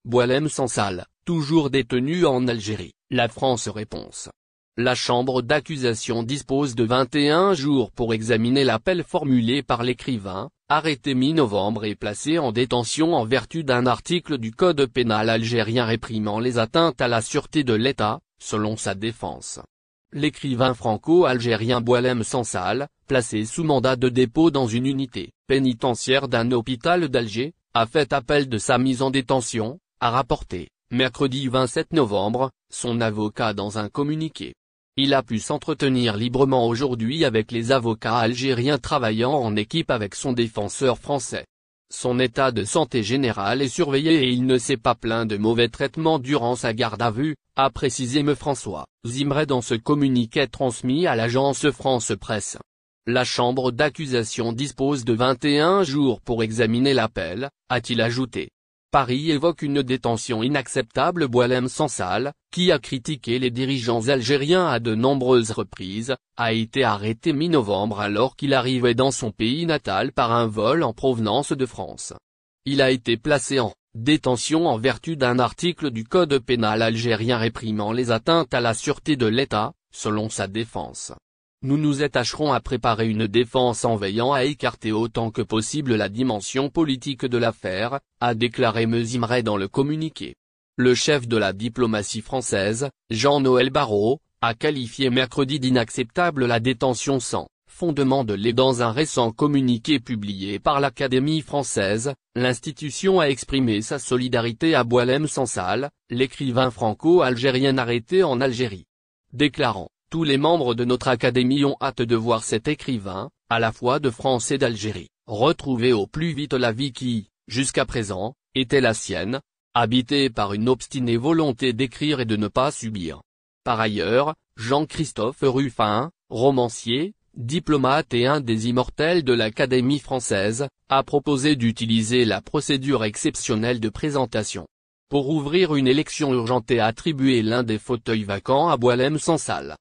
Boualem Sansal, toujours détenu en Algérie, la France réponse. La chambre d'accusation dispose de 21 jours pour examiner l'appel formulé par l'écrivain, arrêté mi-novembre et placé en détention en vertu d'un article du Code pénal algérien réprimant les atteintes à la sûreté de l'État, selon sa défense. L'écrivain franco-algérien Boualem Sansal, placé sous mandat de dépôt dans une unité pénitentiaire d'un hôpital d'Alger, a fait appel de sa mise en détention, a rapporté, mercredi 27 novembre, son avocat dans un communiqué. Il a pu s'entretenir librement aujourd'hui avec les avocats algériens travaillant en équipe avec son défenseur français. Son état de santé générale est surveillé et il ne s'est pas plaint de mauvais traitements durant sa garde à vue, a précisé M. François Zimret dans ce communiqué transmis à l'agence France Presse. La chambre d'accusation dispose de 21 jours pour examiner l'appel, a-t-il ajouté. Paris évoque une détention inacceptable. Boualem Sansal, qui a critiqué les dirigeants algériens à de nombreuses reprises, a été arrêté mi-novembre alors qu'il arrivait dans son pays natal par un vol en provenance de France. Il a été placé en détention en vertu d'un article du Code pénal algérien réprimant les atteintes à la sûreté de l'État, selon sa défense. Nous nous attacherons à préparer une défense en veillant à écarter autant que possible la dimension politique de l'affaire, a déclaré M. Zimret dans le communiqué. Le chef de la diplomatie française, Jean-Noël Barrot, a qualifié mercredi d'inacceptable la détention sans fondement de l'État. Dans un récent communiqué publié par l'Académie française, l'institution a exprimé sa solidarité à Boualem Sansal, l'écrivain franco-algérien arrêté en Algérie. Déclarant: tous les membres de notre académie ont hâte de voir cet écrivain, à la fois de France et d'Algérie, retrouver au plus vite la vie qui, jusqu'à présent, était la sienne, habité par une obstinée volonté d'écrire et de ne pas subir. Par ailleurs, Jean-Christophe Rufin, romancier, diplomate et un des immortels de l'Académie française, a proposé d'utiliser la procédure exceptionnelle de présentation pour ouvrir une élection urgente et attribuer l'un des fauteuils vacants à Boualem Sansal.